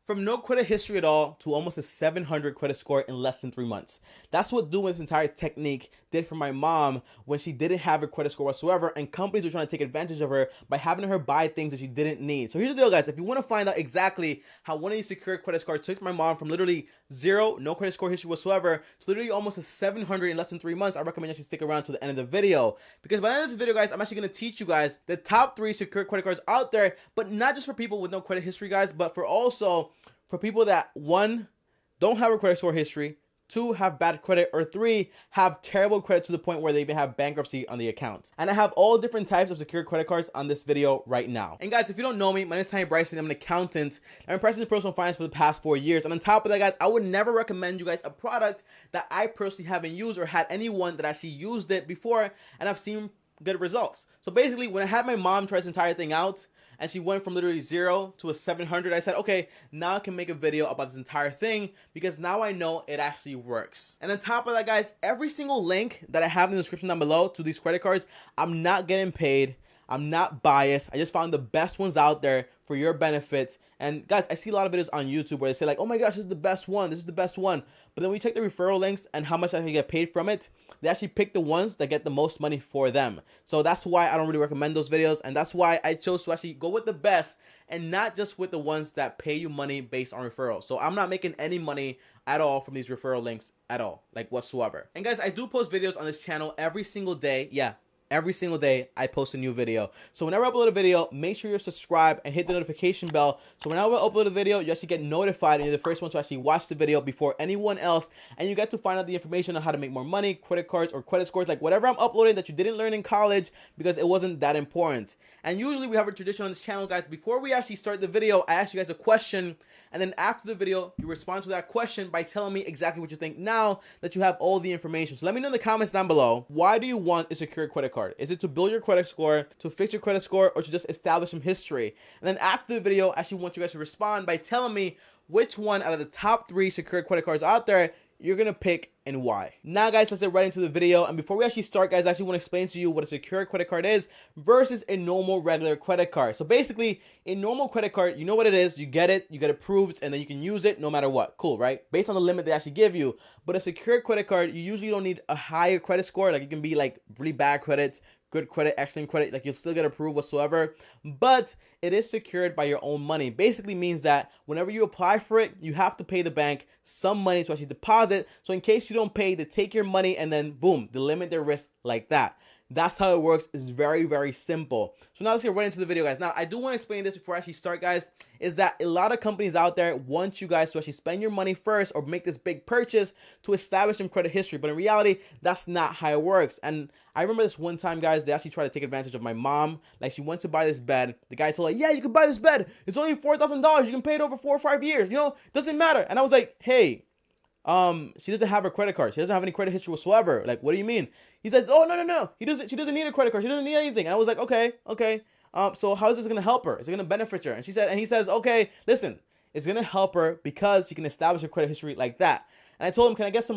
From no credit history at all to almost a 700 credit score in less than 3 months. That's what doing this entire technique did for my mom when she didn't have a credit score whatsoever, and companies were trying to take advantage of her by having her buy things that she didn't need. So here's the deal, guys. If you want to find out exactly how one of these secured credit cards took my mom from literally zero, no credit score history whatsoever, to literally almost a 700 in less than 3 months, I recommend you actually stick around to the end of the video. Because by the end of this video, guys, I'm actually going to teach you guys the top 3 secured credit cards out there, but not just for people with no credit history, guys, but for people that, 1, don't have a credit score history, 2, have bad credit, or 3, have terrible credit to the point where they even have bankruptcy on the account. And I have all different types of secured credit cards on this video right now. And guys, if you don't know me, my name is TommyBryson. I'm an accountant. I've been practicing personal finance for the past 4 years. And on top of that, guys, I would never recommend you guys a product that I personally haven't used or had anyone that actually used it before and I've seen good results. So basically, when I had my mom try this entire thing out, and she went from literally 0 to a 700, I said, okay, now I can make a video about this entire thing because now I know it actually works. And on top of that, guys, every single link that I have in the description down below to these credit cards, I'm not getting paid. I'm not biased. I just found the best ones out there for your benefit. And guys, I see a lot of videos on YouTube where they say like, oh my gosh, this is the best one. This is the best one. But then we check the referral links and how much I can get paid from it. They actually pick the ones that get the most money for them. So that's why I don't really recommend those videos. And that's why I chose to actually go with the best and not just with the ones that pay you money based on referrals. So I'm not making any money at all from these referral links at all, like whatsoever. And guys, I do post videos on this channel every single day. Yeah. Every single day, I post a new video. So whenever I upload a video, make sure you're subscribed and hit the notification bell. So whenever I upload a video, you actually get notified and you're the first one to actually watch the video before anyone else. And you get to find out the information on how to make more money, credit cards or credit scores, like whatever I'm uploading that you didn't learn in college because it wasn't that important. And usually we have a tradition on this channel, guys. Before we actually start the video, I ask you guys a question. And then after the video, you respond to that question by telling me exactly what you think now that you have all the information. So let me know in the comments down below, why do you want a secured credit card? Is it to build your credit score, to fix your credit score, or to just establish some history? And then after the video, I actually want you guys to respond by telling me which one out of the top 3 secured credit cards out there you're gonna pick and why. Now guys, let's get right into the video. And before we actually start, guys, I actually want to explain to you what a secured credit card is versus a normal regular credit card. So basically, a normal credit card, you know what it is, you get it approved, and then you can use it no matter what. Cool, right? Based on the limit they actually give you. But a secured credit card, you usually don't need a higher credit score. Like, it can be like really bad credit, good credit, excellent credit, like you'll still get approved whatsoever, but it is secured by your own money. Basically means that whenever you apply for it, you have to pay the bank some money to actually deposit. So in case you don't pay, they take your money and then boom, they limit their risk like that. That's how it works. It's very, very simple. So now let's get right into the video, guys. Now, I do want to explain this before I actually start, guys, is that a lot of companies out there want you guys to actually spend your money first or make this big purchase to establish some credit history. But in reality, that's not how it works. And I remember this one time, guys, they actually tried to take advantage of my mom. Like, she went to buy this bed. The guy told her, yeah, you can buy this bed. It's only $4,000. You can pay it over 4 or 5 years. You know, doesn't matter. And I was like, hey, she doesn't have a credit card. She doesn't have any credit history whatsoever. Like, what do you mean? He says, oh, no. She doesn't need a credit card. She doesn't need anything. And I was like, okay. So how is this going to help her? Is it going to benefit her? And he says, okay, listen, it's going to help her because she can establish her credit history like that. And I told him, can I get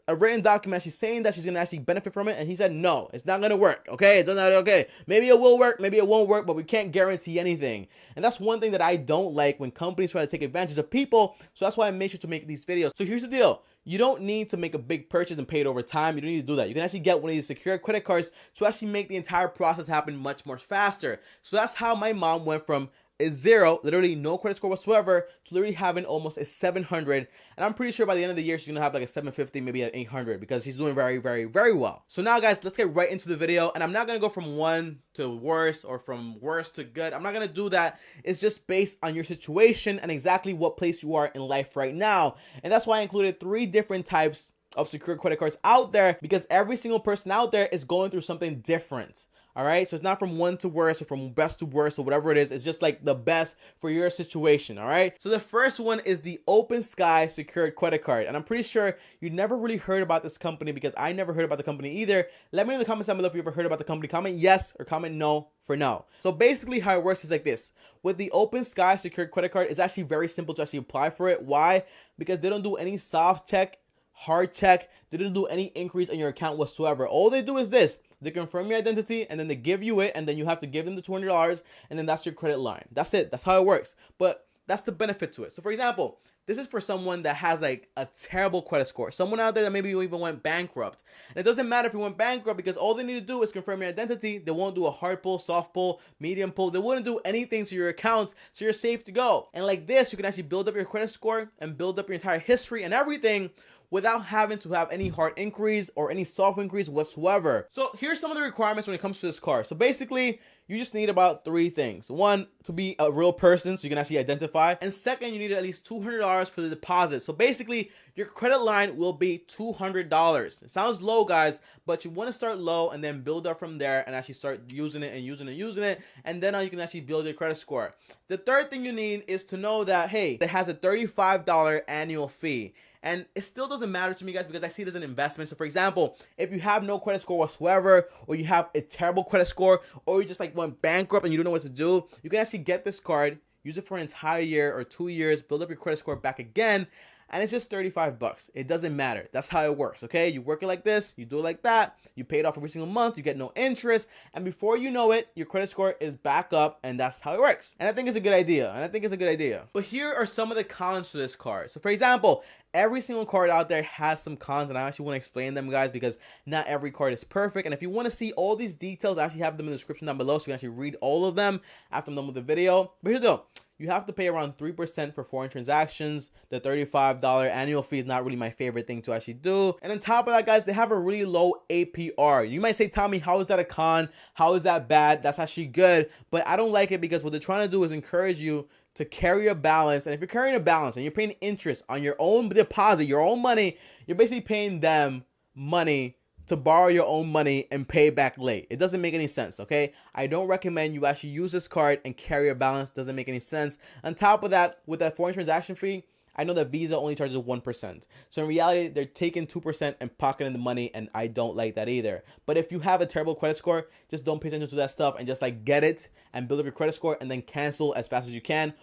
a written document she's saying that she's going to actually benefit from it? And he said, no, it's not going to work. Okay. It's not okay. Maybe it will work. Maybe it won't work, but we can't guarantee anything. And that's one thing that I don't like when companies try to take advantage of people. So that's why I make sure to make these videos. So here's the deal. You don't need to make a big purchase and pay it over time. You don't need to do that. You can actually get one of these secure credit cards to actually make the entire process happen much more faster. So that's how my mom went from a 0, literally no credit score whatsoever, to literally having almost a 700. And I'm pretty sure by the end of the year, she's going to have like a 750, maybe an 800 because she's doing very, very, very well. So now, guys, let's get right into the video. And I'm not going to go from 1 to worse or from worse to good. I'm not going to do that. It's just based on your situation and exactly what place you are in life right now. And that's why I included 3 different types of secure credit cards out there because every single person out there is going through something different. All right, so it's not from 1 to worse or from best to worst or whatever it is. It's just like the best for your situation. All right, so the first one is the OpenSky secured credit card, and I'm pretty sure you never really heard about this company because I never heard about the company either. Let me know in the comments down below if you ever heard about the company. Comment yes or comment no for now. So basically how it works is like this. With the OpenSky secured credit card, it's actually very simple to actually apply for it. Why? Because they don't do any soft check, hard check. They don't do any increase on your account whatsoever. All they do is this. They confirm your identity and then they give you it, and then you have to give them the $200, and then that's your credit line. That's it. That's how it works. But That's the benefit to it. So for example, this is for someone that has like a terrible credit score. Someone out there that maybe even went bankrupt. And it doesn't matter if you went bankrupt because all they need to do is confirm your identity. They won't do a hard pull, soft pull, medium pull. They wouldn't do anything to your account, so you're safe to go. And like this, you can actually build up your credit score and build up your entire history and everything without having to have any hard inquiries or any soft inquiries whatsoever. So here's some of the requirements when it comes to this card. So basically, you just need about 3 things. 1, to be a real person so you can actually identify. And second, you need at least $200 for the deposit. So basically, your credit line will be $200. It sounds low, guys, but you want to start low and then build up from there and actually start using it and using it and using it. And then you can actually build your credit score. The third thing you need is to know that, hey, it has a $35 annual fee. And it still doesn't matter to me, guys, because I see it as an investment. So for example, if you have no credit score whatsoever, or you have a terrible credit score, or you just like went bankrupt and you don't know what to do, you can actually get this card, use it for an entire year or 2 years, build up your credit score back again, and it's just 35 bucks. It doesn't matter. That's how it works, okay? You work it like this, you do it like that, you pay it off every single month, you get no interest, and before you know it, your credit score is back up, and that's how it works. And I think it's a good idea. But here are some of the cons to this card. So for example, every single card out there has some cons, and I actually want to explain them, guys, because not every card is perfect. And if you want to see all these details, I actually have them in the description down below, so you can actually read all of them after I'm done with the video. But here's the deal. You have to pay around 3% for foreign transactions. The $35 annual fee is not really my favorite thing to actually do. And on top of that, guys, they have a really low APR. You might say, Tommy, how is that a con? How is that bad? That's actually good. But I don't like it because what they're trying to do is encourage you to carry a balance. And if you're carrying a balance and you're paying interest on your own deposit, your own money, you're basically paying them money to borrow your own money and pay back late. It doesn't make any sense, okay? I don't recommend you actually use this card and carry a balance. Doesn't make any sense. On top of that, with that foreign transaction fee, I know that Visa only charges 1%. So in reality, they're taking 2% and pocketing the money, and I don't like that either. But if you have a terrible credit score, just don't pay attention to that stuff and just like get it and build up your credit score and then cancel as fast as you can.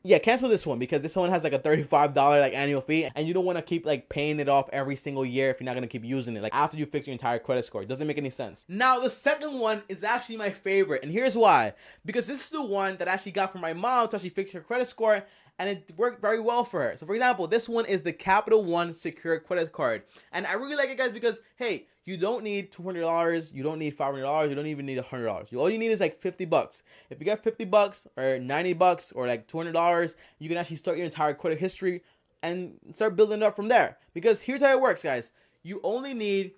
Yeah, cancel this one because this one has like a $35 like annual fee, and you don't want to keep like paying it off every single year if you're not going to keep using it like after you fix your entire credit score. It doesn't make any sense. Now the second one is actually my favorite, and here's why. Because this is the one that I actually got from my mom to actually fix her credit score, and it worked very well for her. So for example, this one is the Capital One Secure Credit Card, and I really like it, guys, because hey, you don't need $200, you don't need $500, you don't even need $100. All you need is like 50 bucks. If you get 50 bucks or 90 bucks or like $200, you can actually start your entire credit history and start building it up from there. Because here's how it works, guys. You only need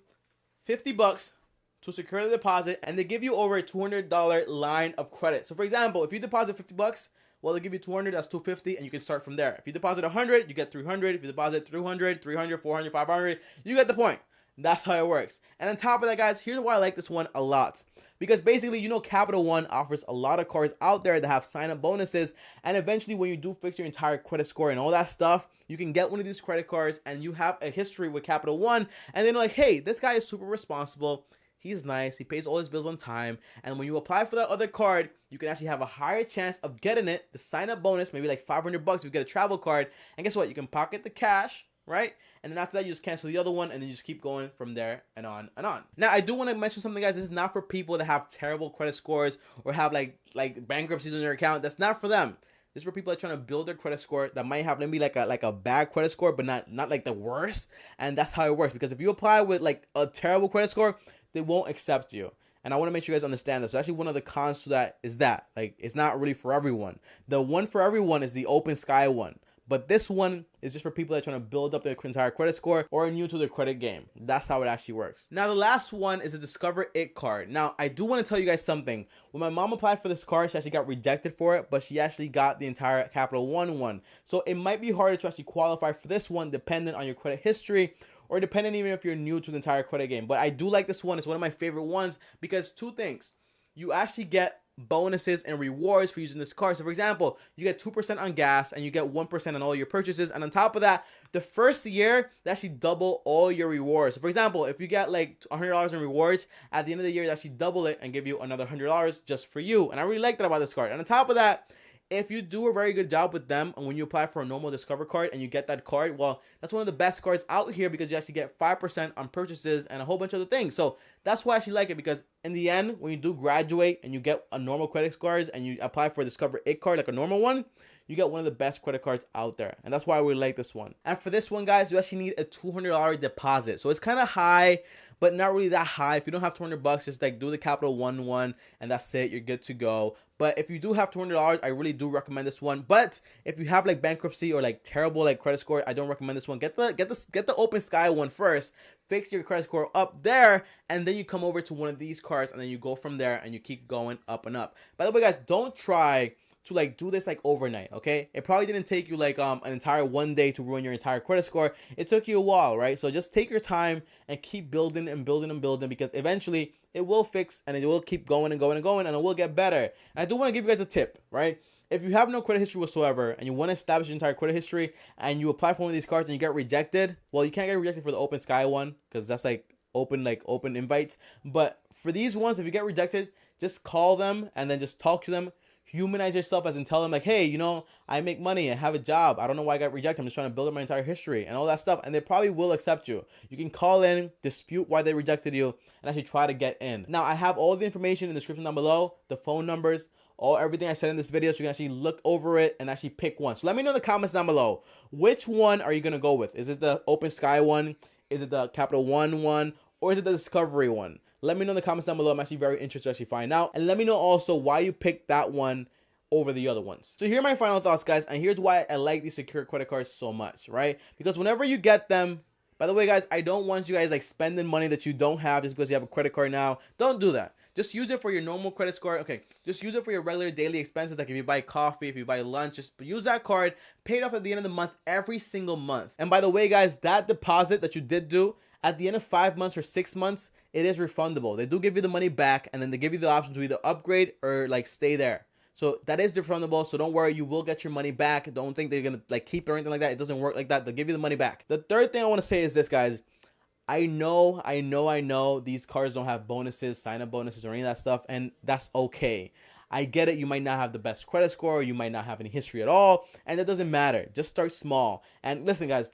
50 bucks to secure the deposit, and they give you over a $200 line of credit. So for example, if you deposit 50 bucks, well, they give you 200, that's 250, and you can start from there. If you deposit 100, you get 300. If you deposit 300, 400, 500, you get the point. That's how it works. And on top of that, guys, here's why I like this one a lot. Because basically, you know, Capital One offers a lot of cards out there that have sign-up bonuses. And eventually, when you do fix your entire credit score and all that stuff, you can get one of these credit cards and you have a history with Capital One. And then like, hey, this guy is super responsible. He's nice. He pays all his bills on time. And when you apply for that other card, you can actually have a higher chance of getting it. The sign-up bonus, maybe like 500 bucks if you get a travel card. And guess what? You can pocket the cash, right? And then after that, you just cancel the other one, and then you just keep going from there and on and on. Now, I do want to mention something, guys. This is not for people that have terrible credit scores or have like bankruptcies on their account. That's not for them. This is for people that are trying to build their credit score that might have maybe like a bad credit score, but not like the worst. And that's how it works. Because if you apply with like a terrible credit score, they won't accept you. And I want to make sure you guys understand this. So actually, one of the cons to that is that like it's not really for everyone. The one for everyone is the OpenSky one. But this one is just for people that are trying to build up their entire credit score or are new to their credit game. That's how it actually works. Now, the last one is a Discover It card. Now, I do want to tell you guys something. When my mom applied for this card, she actually got rejected for it, but she actually got the entire Capital One one. So it might be harder to actually qualify for this one depending on your credit history or depending even if you're new to the entire credit game. But I do like this one. It's one of my favorite ones because 2 things. You actually get bonuses and rewards for using this card. So for example, you get 2% on gas and you get 1% on all your purchases. And on top of that, the first year, they actually double all your rewards. So for example, if you get like $100 in rewards, at the end of the year, they actually double it and give you another $100 just for you. And I really like that about this card. And on top of that, if you do a very good job with them and when you apply for a normal Discover card and you get that card, well, that's one of the best cards out here because you actually get 5% on purchases and a whole bunch of other things. So that's why I actually like it, because in the end, when you do graduate and you get a normal credit scores and you apply for a Discover It card, like a normal one, you get one of the best credit cards out there. And that's why we like this one. And for this one, guys, you actually need a $200 deposit. So it's kind of high, but not really that high. If you don't have $200, just like do the Capital One one, and that's it. You're good to go. But if you do have $200, I really do recommend this one. But if you have like bankruptcy or like terrible like credit score, I don't recommend this one. Get the OpenSky one first. Fix your credit score up there, and then you come over to one of these cards, and then you go from there, and you keep going up and up. By the way, guys, don't try to like do this like overnight, okay? It probably didn't take you like an entire one day to ruin your entire credit score. It took you a while, right? So just take your time and keep building and building and building, because eventually it will fix and it will keep going and going and going, and it will get better. And I do want to give you guys a tip, right? If you have no credit history whatsoever and you want to establish your entire credit history and you apply for one of these cards and you get rejected, well, you can't get rejected for the OpenSky one because that's like open invites. But for these ones, if you get rejected, just call them and then just talk to them. Humanize yourself as in tell them like, hey, you know, I make money, I have a job, I don't know why I got rejected, I'm just trying to build up my entire history and all that stuff, and they probably will accept you. You can call in, dispute why they rejected you, and actually try to get in. Now, I have all the information in the description down below, the phone numbers, everything I said in this video, so you can actually look over it and actually pick one. So let me know in the comments down below, which one are you going to go with? Is it the OpenSky one? Is it the Capital One one? Or is it the Discovery one? Let me know in the comments down below. I'm actually very interested to actually find out. And let me know also why you picked that one over the other ones. So here are my final thoughts, guys. And here's why I like these secure credit cards so much, right? Because whenever you get them, by the way, guys, I don't want you guys like spending money that you don't have just because you have a credit card now. Don't do that. Just use it for your normal credit score. Okay, just use it for your regular daily expenses. Like if you buy coffee, if you buy lunch, just use that card. Pay it off at the end of the month every single month. And by the way, guys, that deposit that you did do, at the end of 5 months or 6 months, it is refundable. They do give you the money back, and then they give you the option to either upgrade or like stay there. So that is refundable. So don't worry, you will get your money back. Don't think they're gonna like keep it or anything like that. It doesn't work like that. They'll give you the money back. The third thing I want to say is this, guys. I know these cards don't have bonuses, sign-up bonuses, or any of that stuff, and that's okay. I get it. You might not have the best credit score, or you might not have any history at all, and that doesn't matter. Just start small. And listen, guys,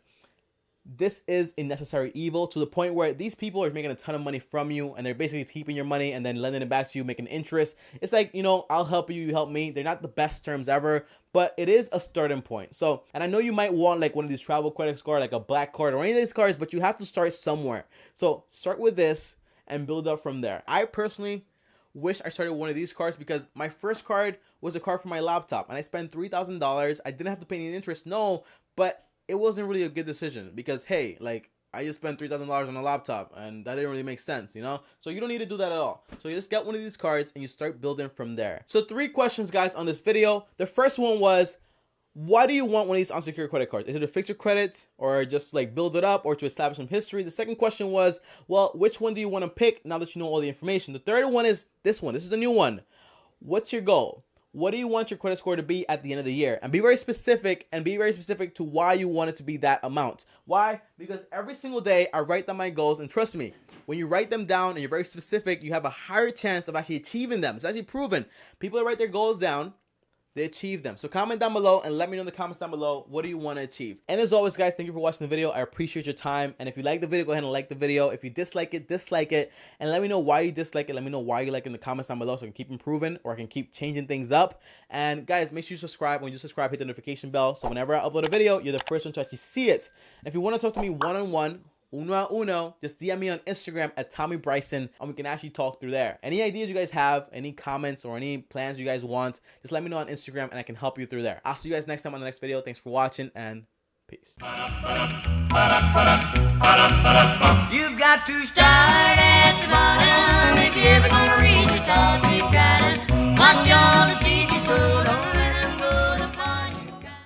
this is a necessary evil to the point where these people are making a ton of money from you, and they're basically keeping your money and then lending it back to you, making interest. It's like, you know, I'll help you, you help me. They're not the best terms ever, but it is a starting point. So, and I know you might want like one of these travel credit card, like a black card or any of these cards, but you have to start somewhere. So start with this and build up from there. I personally wish I started one of these cards because my first card was a card for my laptop, and I spent $3,000. I didn't have to pay any interest, no, but it wasn't really a good decision because, hey, like, I just spent $3,000 on a laptop, and that didn't really make sense, you know? So you don't need to do that at all. So you just get one of these cards and you start building from there. So 3 questions, guys, on this video. The first one was, why do you want one of these unsecured credit cards? Is it to fix your credit or just like build it up or to establish some history? The second question was, well, which one do you want to pick now that you know all the information? The third one is this one. This is the new one. What's your goal? What do you want your credit score to be at the end of the year? And be very specific, and be very specific to why you want it to be that amount. Why? Because every single day I write down my goals, and trust me, when you write them down and you're very specific, you have a higher chance of actually achieving them. It's actually proven. People that write their goals down, they achieve them. So comment down below and let me know in the comments down below, what do you want to achieve? And as always, guys, thank you for watching the video. I appreciate your time. And if you like the video, go ahead and like the video. If you dislike it, dislike it. And let me know why you dislike it. Let me know why you like it in the comments down below so I can keep improving or I can keep changing things up. And guys, make sure you subscribe. When you subscribe, hit the notification bell. So whenever I upload a video, you're the first one to actually see it. And if you want to talk to me one-on-one, uno a uno, just DM me on Instagram at TommyBryson, and we can actually talk through there. Any ideas you guys have, any comments or any plans you guys want, just let me know on Instagram and I can help you through there. I'll see you guys next time on the next video. Thanks for watching and peace. You've got to start at the bottom.